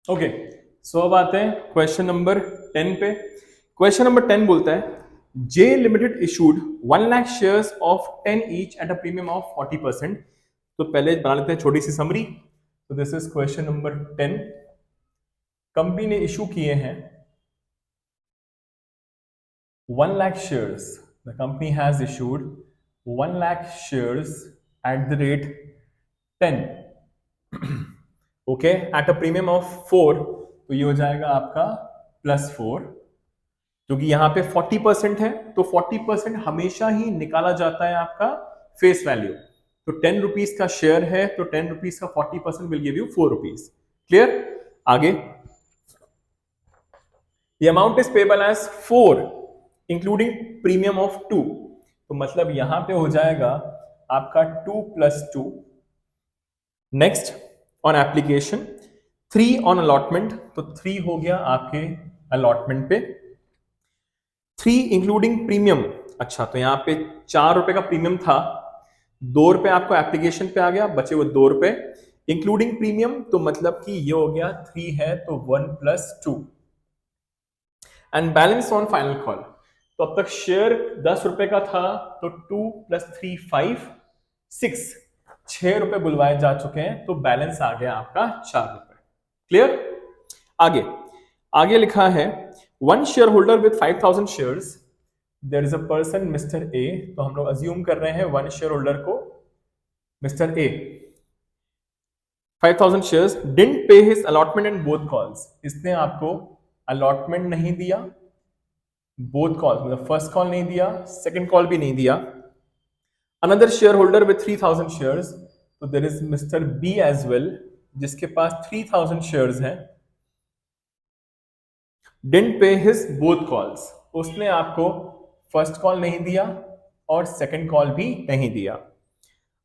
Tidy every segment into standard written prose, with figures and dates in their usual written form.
Okay, सो अब आते हैं क्वेश्चन नंबर 10 पे। क्वेश्चन नंबर 10 बोलता है J limited issued 1 lakh shares of 10 each at a premium of 40%। तो पहले बना लेते हैं छोटी सी समरी। तो this is question number 10। Company ने इशू किए हैं 1 lakh shares. The company has issued 1 lakh shares at the rate 10, okay, at a premium of 4। तो ये हो जाएगा आपका +4, क्योंकि यहाँ पे 40% है तो 40% हमेशा ही निकाला जाता है आपका फेस वैल्यू। तो 10 रुपीज का शेयर है तो 10 रुपीज का 40% will give you 4 rupees. Clear? आगे, the amount is payable as 4 including premium of 2। तो मतलब यहां पे हो जाएगा आपका 2 + 2। Next, on application 3 on allotment. तो 3 हो गया आपके अलॉटमेंट पे। 3 इंक्लूडिंग प्रीमियम। अच्छा, तो यहाँ पे 4 रुपए का प्रीमियम था, 2 रुपए आपको एप्लीकेशन पे आ गया, बचे वो 2 रुपए इंक्लूडिंग प्रीमियम। तो मतलब कि ये हो गया 3 है तो 1 + 2 and balance on final call. तो अब तक शेयर 10 रुपए का था तो 2 + 3 5 6, 6 रुपए बुलवाए जा चुके हैं तो बैलेंस आ गया आपका 4 रुपए। क्लियर? आगे, आगे लिखा है one share holder with 5,000 shares, there is a person mister A. तो हम लोग अज्यूम कर रहे हैं वन शेयर होल्डर को mister A, 5,000 shares, didn't pay his allotment and both calls. इसने आपको अलॉटमेंट नहीं दिया, बोथ कॉल मतलब फर्स्ट कॉल नहीं दिया, सेकंड कॉल भी नहीं दिया। Another share holder with 3,000 shares, तो there is mister B as well, जिसके पास 3,000 शेयर्स हैं, didn't pay his both calls. उसने आपको फर्स्ट कॉल नहीं दिया और सेकंड कॉल भी नहीं दिया।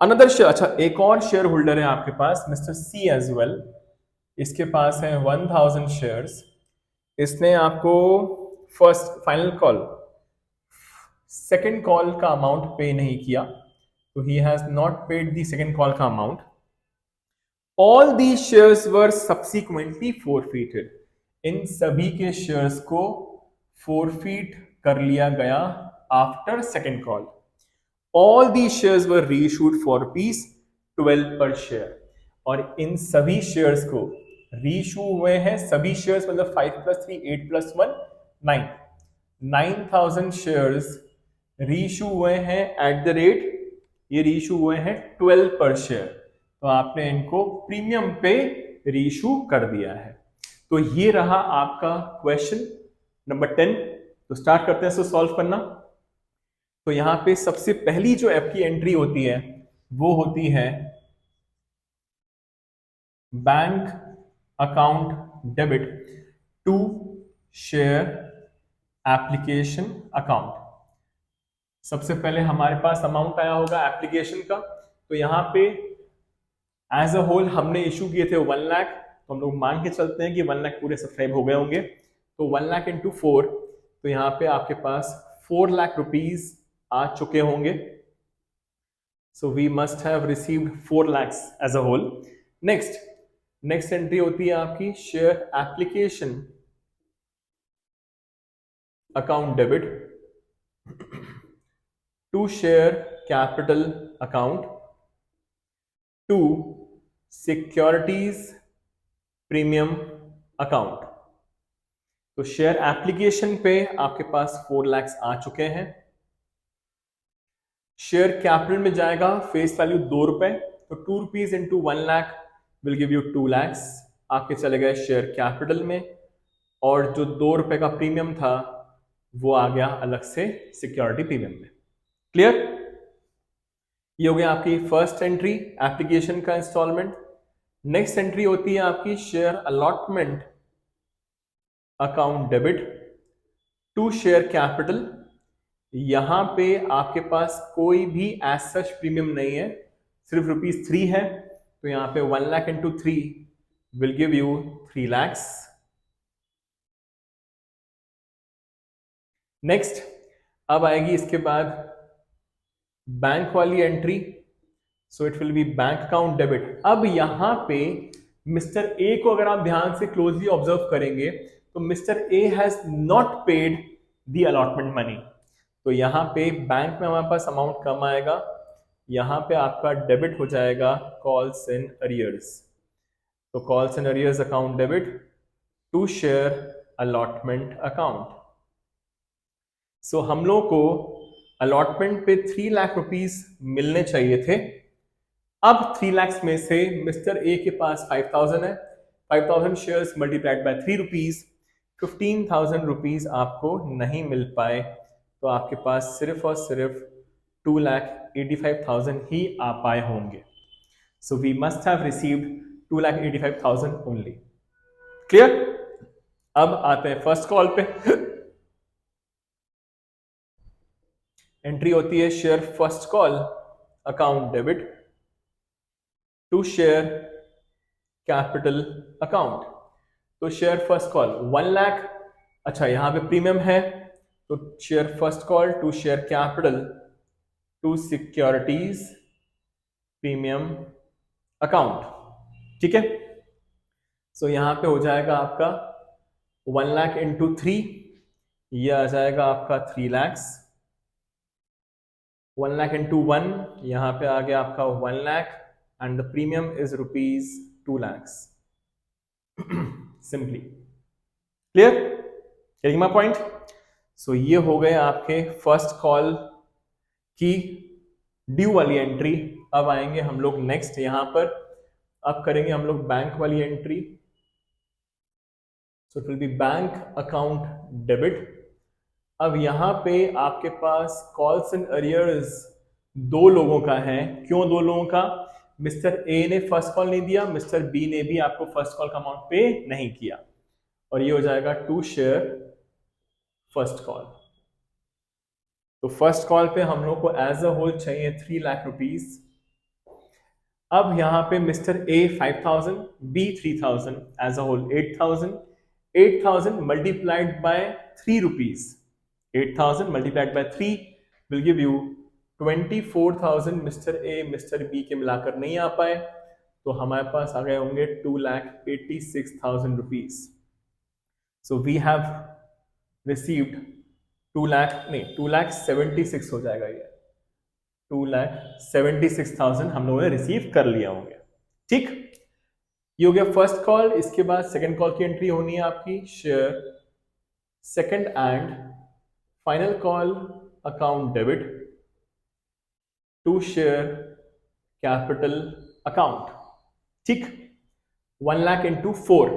अनदर शेयर, अच्छा एक और शेयर होल्डर है आपके पास मिस्टर सी एज वेल, इसके पास है 1,000 शेयर्स। इसने आपको first final call, second call का अमाउंट पे नहीं किया, तो he has not paid the second call का amount. All the shares were subsequently forfeited. इन सभी के शेयर्स को फोरफीट कर लिया गया after second call. All the shares were reissued for ₹12 per share. और इन सभी शेयर्स को रीइशू हुए हैं, सभी शेयर्स मतलब 5 + 3 8 + 1 9, 9,000 शेयर्स रीइशू हुए हैं एट द रेट, ये रीइशू हुए हैं 12 पर शेयर। तो आपने इनको प्रीमियम पे रीइशू कर दिया है। तो ये रहा आपका क्वेश्चन नंबर 10। तो स्टार्ट करते हैं इसको सॉल्व करना। तो यहां पे सबसे पहली जो एफ की एंट्री होती है वो होती है bank account debit to share application account. सबसे पहले हमारे पास अमाउंट आया होगा एप्लीकेशन का, तो यहां पे एज अ होल हमने इशू किए थे 1 लाख, तो हम लोग मान के चलते हैं कि 1 लाख पूरे सब्सक्राइब हो गए होंगे। तो 1 लाख इंटू 4, तो यहाँ पे आपके पास 4 लाख रुपीज आ चुके होंगे। So we must have received 4 lakhs as a whole. Next entry होती है आपकी share application account debit to share capital account to securities premium account. तो शेयर एप्लीकेशन पे आपके पास 4 lakhs आ चुके हैं। शेयर कैपिटल में जाएगा फेस वैल्यू 2 रुपए, तो 2 rupees into 1 lakh will give you 2 lakhs आपके चले गए शेयर कैपिटल में। और जो 2 रुपए का प्रीमियम था वो आ गया अलग से सिक्योरिटी प्रीमियम में। क्लियर? ये हो गया आपकी फर्स्ट एंट्री एप्लीकेशन का इंस्टॉलमेंट। नेक्स्ट एंट्री होती है आपकी share allotment account debit to share capital. यहां पे आपके पास कोई भी एज सच प्रीमियम नहीं है, सिर्फ ₹3 है। तो यहां पे 1 lakh into 3 will give you 3 lakhs। Next, अब आएगी इसके बाद बैंक वाली entry. So it will be bank account debit. अब यहां पे मिस्टर ए को अगर आप ध्यान से क्लोजली ऑब्जर्व करेंगे तो mister A has not paid the allotment money. तो यहाँ पे बैंक में हमारे पास अमाउंट कम आएगा, यहाँ पे आपका डेबिट हो जाएगा कॉल्स इन अरियर्स। तो calls in arrears account debit to share allotment account. So हम लोग को अलॉटमेंट पे 3 लाख रुपीस मिलने चाहिए थे। अब 3 लाख में से मिस्टर ए के पास 5,000 है, 5,000 shares multiplied by 3 rupees, 15,000 rupees आपको नहीं मिल पाए। तो आपके पास सिर्फ और सिर्फ 2,85,000 ही आ पाए होंगे। So we must have received 2,85,000 only. Clear? अब आते हैं फर्स्ट कॉल पे। एंट्री होती है share first call account debit to share capital account. तो शेयर फर्स्ट कॉल 1 लाख, अच्छा यहां पे प्रीमियम है, तो share first call to share capital to securities premium account. ठीक है, सो यहां पे हो जाएगा आपका 1 लाख इंटू 3, ये आ जाएगा आपका 3 लैक्स। 1 लाख इंटू 1, यहां पे आ गया आपका 1 lakh and the premium is rupees 2 lakhs. Simply clear? Getting my point? So ये हो गए आपके फर्स्ट कॉल की ड्यू वाली एंट्री। अब आएंगे हम लोग नेक्स्ट यहां पर, अब करेंगे हम लोग बैंक वाली entry. So it will be bank account debit. अब यहां पे आपके पास कॉल्स एंड अरियर्स 2 लोगों का है। क्यों 2 लोगों का? मिस्टर ए ने फर्स्ट कॉल नहीं दिया, मिस्टर बी ने भी आपको फर्स्ट कॉल का अमाउंट पे नहीं किया, और ये हो जाएगा टू शेयर फर्स्ट कॉल। तो फर्स्ट कॉल पे हम लोग को एज अ होल चाहिए 3 लाख रुपीस। अब यहां पे mister A 5,000, B 3,000, as a whole 8,000। 8,000 multiplied by 3 rupees, 8,000 multiplied by 3 will give you 24,000। Mister A mister B के मिलाकर नहीं आ पाए, तो हमारे पास आ गए होंगे 2,86,000 rupees. So we have received 2 lakh नहीं 2,76,000 हो जाएगा, ये 2,76,000 हम लोगों ने रिसीव कर लिया होंगे। ठीक, ये हो गया फर्स्ट कॉल। इसके बाद सेकंड कॉल की एंट्री होनी है आपकी share second and final call account debit to share capital account. ठीक, 1 लाख इंटू 4,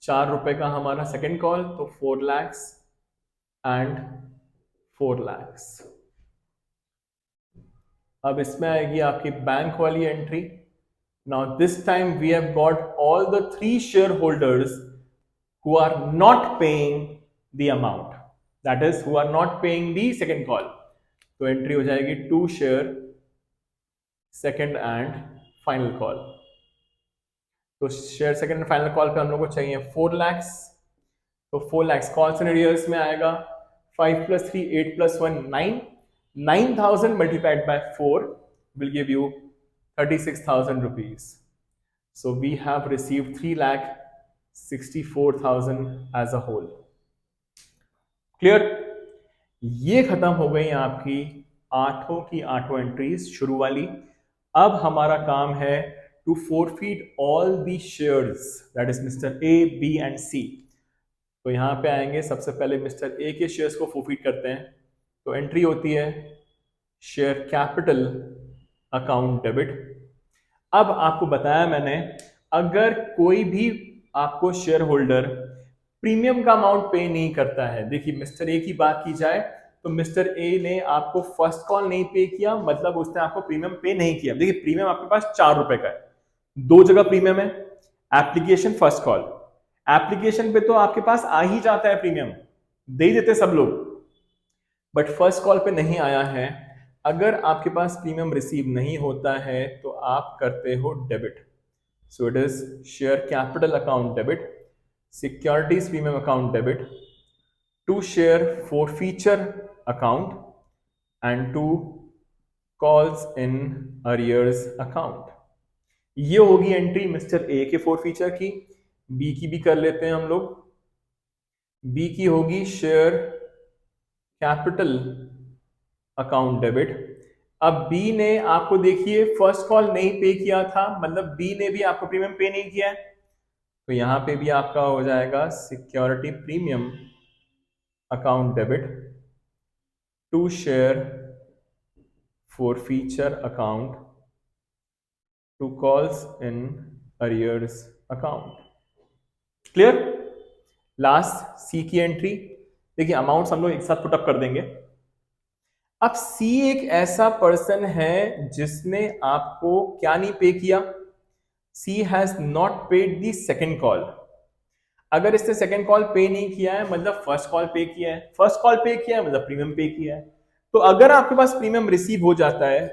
4 रुपए का हमारा सेकंड कॉल, तो 4 लैक्स एंड 4 लैक्स। अब इसमें आएगी आपकी बैंक वाली entry. Now this time we have got all the 3 share holders who are not paying the amount, that is who are not paying the second call। तो एंट्री हो जाएगी to share second and final call. तो share second and final call पे हम लोग को चाहिए 4 लैक्स, तो 4 लैक्स कॉल्स एंड अरियर्स में आएगा 5 + 3 8 + 1 9, 9,000 multiplied by 4 will give you 36,000 rupees। So we have received 3,64,000 as a whole। Clear? ये खत्म हो गई आपकी 8 की 8 एंट्रीज शुरू वाली। अब हमारा काम है to forfeit all the shares, that is mister A B and C. तो यहां पे आएंगे, सबसे पहले मिस्टर ए के शेयर्स को फोरफीट करते हैं। तो एंट्री होती है शेयर कैपिटल अकाउंट डेबिट। अब आपको बताया मैंने, अगर कोई भी आपको शेयर होल्डर प्रीमियम का अमाउंट पे नहीं करता है, देखिए मिस्टर ए की बात की जाए तो मिस्टर ए ने आपको फर्स्ट कॉल नहीं पे किया, मतलब उसने आपको प्रीमियम पे नहीं किया। देखिए प्रीमियम आपके पास 4 रुपए का है, 2 जगह प्रीमियम है, एप्लीकेशन फर्स्ट कॉल। एप्लीकेशन पे तो आपके पास आ ही जाता है प्रीमियम, दे ही देते सब लोग, बट फर्स्ट कॉल पे नहीं आया है। अगर आपके पास प्रीमियम रिसीव नहीं होता है तो आप करते हो debit. So it is share capital account debit, securities premium account debit to share forfeiture account and to calls in arrears account। ये होगी एंट्री मिस्टर ए के फोरफीचर की। बी की भी कर लेते हैं हम लोग। बी की होगी शेयर कैपिटल अकाउंट डेबिट। अब बी ने आपको देखिए फर्स्ट कॉल नहीं पे किया था, मतलब बी ने भी आपको प्रीमियम पे नहीं किया है, तो यहां पे भी आपका हो जाएगा security premium account debit to share forfeiture account to calls in arrears account। Clear? Last C की एंट्री देखिए, अमाउंट्स हम लोग एक साथ पुटअप कर देंगे। अब सी एक ऐसा पर्सन है जिसने आपको क्या नहीं पे किया, C has not paid the second call. अगर इसने सेकेंड कॉल पे नहीं किया है मतलब फर्स्ट कॉल पे किया है, फर्स्ट कॉल पे किया है मतलब प्रीमियम पे किया है। तो अगर आपके पास प्रीमियम रिसीव हो जाता है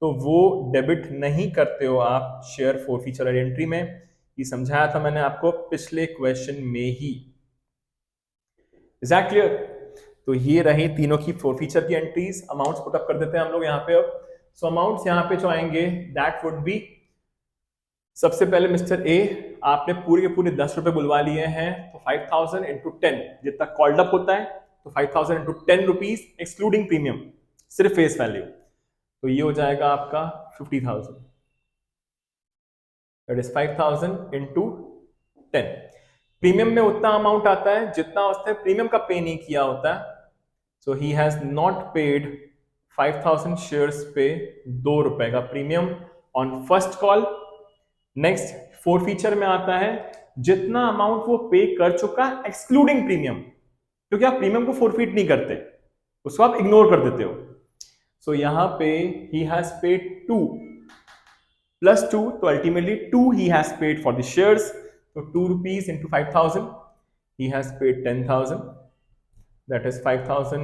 तो वो डेबिट नहीं करते हो आप शेयर फोरफीचर एंट्री में। ये समझाया था मैंने आपको पिछले क्वेश्चन में ही। Is that clear? तो ये रही तीनों की फोरफीचर की एंट्रीज। अमाउंट्स पुटअप कर देते हैं हम लोग यहाँ पे अब। सो अमाउंट्स यहाँ पे जो आएंगे दैट वुड बी, सबसे पहले मिस्टर ए, आपने पूरे के पूरे 10 रुपए बुलवा लिए हैं, तो 5000 इंटू 10 जितना कॉल्ड अप होता है, तो 5000 इंटू 10 रुपीज एक्सक्लूडिंग प्रीमियम, सिर्फ फेस वैल्यू, तो ये हो जाएगा आपका 50,000। That is 5000 into 10। प्रीमियम में उतना अमाउंट आता है जितना उसने प्रीमियम का पे नहीं किया होता है। So he has not paid 5000 shares पे 2 रुपए का premium on first call. Next forfeiture में आता है जितना अमाउंट वो पे कर चुका एक्सक्लूडिंग प्रीमियम, क्योंकि आप प्रीमियम को फोरफीट नहीं करते, उसको आप इग्नोर कर देते हो। सो यहां पे ही हैज पेड 2 प्लस 2, तो ultimately 2 he has paid for the shares, तो 2 rupees into 5000 he has paid 10,000, that is 5000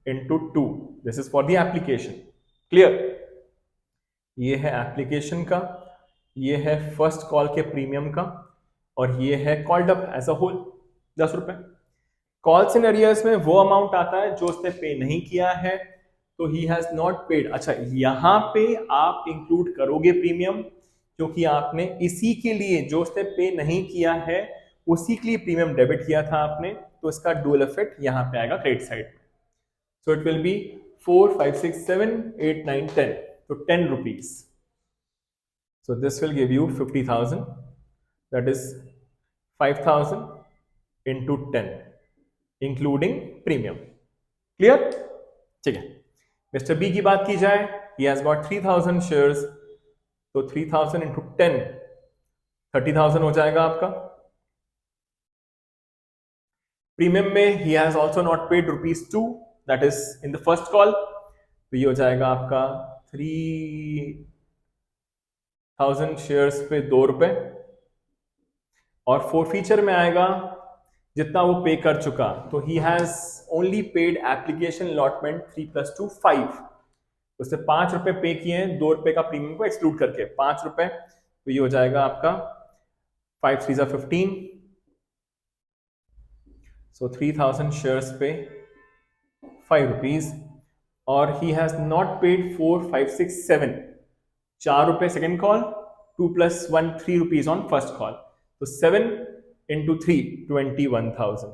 into 2, this is for the application. Clear? ये है एप्लीकेशन का, ये है फर्स्ट कॉल के प्रीमियम का, और ये है called up as a whole 10 रुपए। कॉल्स इन अरियर्स में वो अमाउंट आता है जो उसने पे नहीं किया है, तो ही हैज नॉट पेड। अच्छा, यहां पे आप इंक्लूड करोगे प्रीमियम, क्योंकि आपने इसी के लिए जो उसने पे नहीं किया है उसी के लिए प्रीमियम डेबिट किया था आपने, तो इसका डुअल इफेक्ट यहां पे आएगा क्रेडिट साइड में। सो इट विल बी 4 5 6 7 8 9 10, तो 10 rupees. So this will give you 50,000, that is 5,000 into 10 including premium। Clear? ठीक है। मिस्टर बी की बात की जाए, he has got 3,000 shares, तो 3,000 into 10 30,000 हो जाएगा आपका। प्रीमियम में he has also not paid ₹2, that is in the first call, तो ये हो जाएगा आपका 3,000 शेयर्स पे 2 रुपए, और फोरफीचर में आएगा जितना वो पे कर चुका, तो he has only paid application allotment 3 + 2 5, उसने 5 रुपए पे किए हैं 2 रुपए का प्रीमियम को एक्सक्लूड करके 5 रुपए, तो ये हो जाएगा आपका 5 3 15, सो 3,000 शेयर्स पे 5 रुपीज, और ही हैज नॉट पेड 4 5 6 7, 4 रुपए second call, 2 + 1 3 rupees on first call, तो 7 into 3 21,000।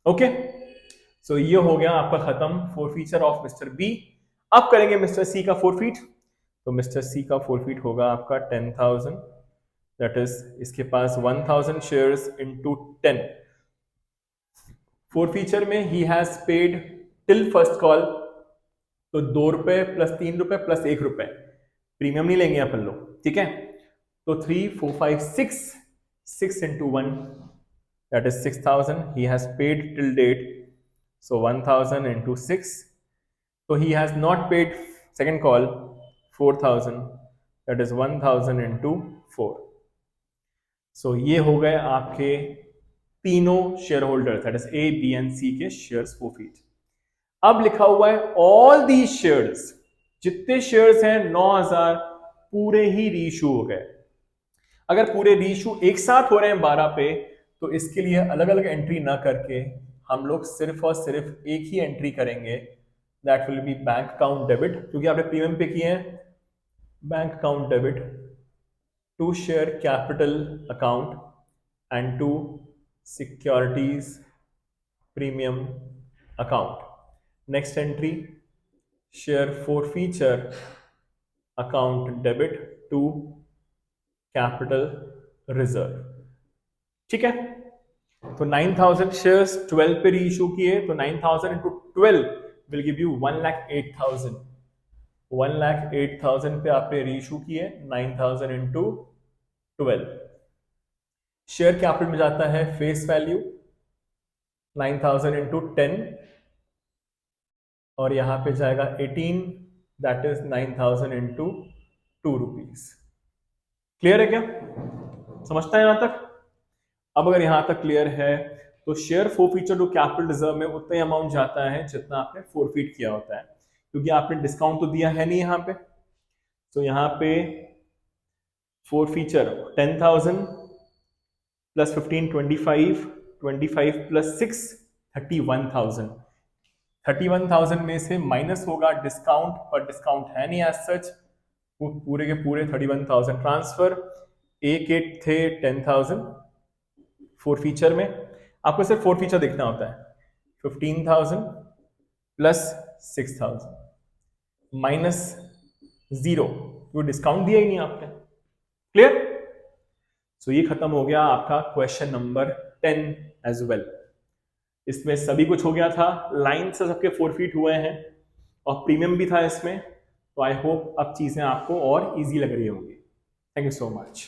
ओके, सो ये हो गया आपका खत्म फोरफीचर ऑफ मिस्टर बी। अब करेंगे मिस्टर सी का फोरफीट। तो मिस्टर सी का फोरफीट होगा आपका 10,000, दैट इज इसके पास 1,000 शेयर्स इंटू 10। फोरफीचर में he has paid till first call, तो 2 रुपए प्लस 3 रुपए प्लस 1 रुपए, प्रीमियम नहीं लेंगे अपन लोग, ठीक है। तो 3 4 5 6 into 1, that is 6,000 he has paid till date, so 1,000 into 6, so he has not paid second call 4,000, that is 1,000 into 4। so ये हो गए आपके तीनों share holder, that is A B and C के शेयर्स फोरफीट। अब लिखा हुआ है ऑल दी शेयर्स, जितने शेयर्स हैं 9,000 पूरे ही रीइश्यू हो गए। अगर पूरे रीइश्यू एक साथ हो रहे हैं 12 पे, तो इसके लिए अलग अलग एंट्री ना करके हम लोग सिर्फ और सिर्फ एक ही एंट्री करेंगे, that will be bank account debit, क्योंकि आपने प्रीमियम पे किए हैं, bank account debit to share capital account and to securities premium account. Next entry, share forfeiture account debit to capital reserve. ठीक है, तो 9000 शेयर्स 12 पे री इशू किए, तो 9000 इंटू 12 विल गिव यू 1,08,000. 1,08,000 पे आपने री इशू किए, 9000 इंटू 12. शेयर कैपिटल में जाता है फेस वैल्यू 9000 इंटू 10, और यहां पे जाएगा 18, that is 9000 into 2 rupees. Clear है क्या, समझता है यहां तक? अब अगर यहां तक क्लियर है तो share forfeiture to capital reserve में उतना ही अमाउंट जाता है जितना आपने फोरफीट किया होता है, क्योंकि आपने डिस्काउंट तो दिया है नहीं यहां पे. तो यहां पे फोरफीचर 10,000 प्लस 15 25, 25 प्लस 6 31,000. 31,000 में से माइनस होगा डिस्काउंट, पर डिस्काउंट है नहीं एज सच, वो पूरे के पूरे 31,000 ट्रांसफर. एक थे 10,000 फोर फीचर में, आपको सिर्फ फोर फीचर देखना होता है. 15,000 प्लस 6,000 माइनस 0, वो डिस्काउंट दिया ही नहीं आपने. क्लियर? सो ये खत्म हो गया आपका क्वेश्चन नंबर 10 एज वेल. इसमें सभी कुछ हो गया था, लाइन से सबके फोरफीट हुए हैं और प्रीमियम भी था इसमें. तो आई होप अब चीजें आपको और इजी लग रही होंगी. Thank you so much.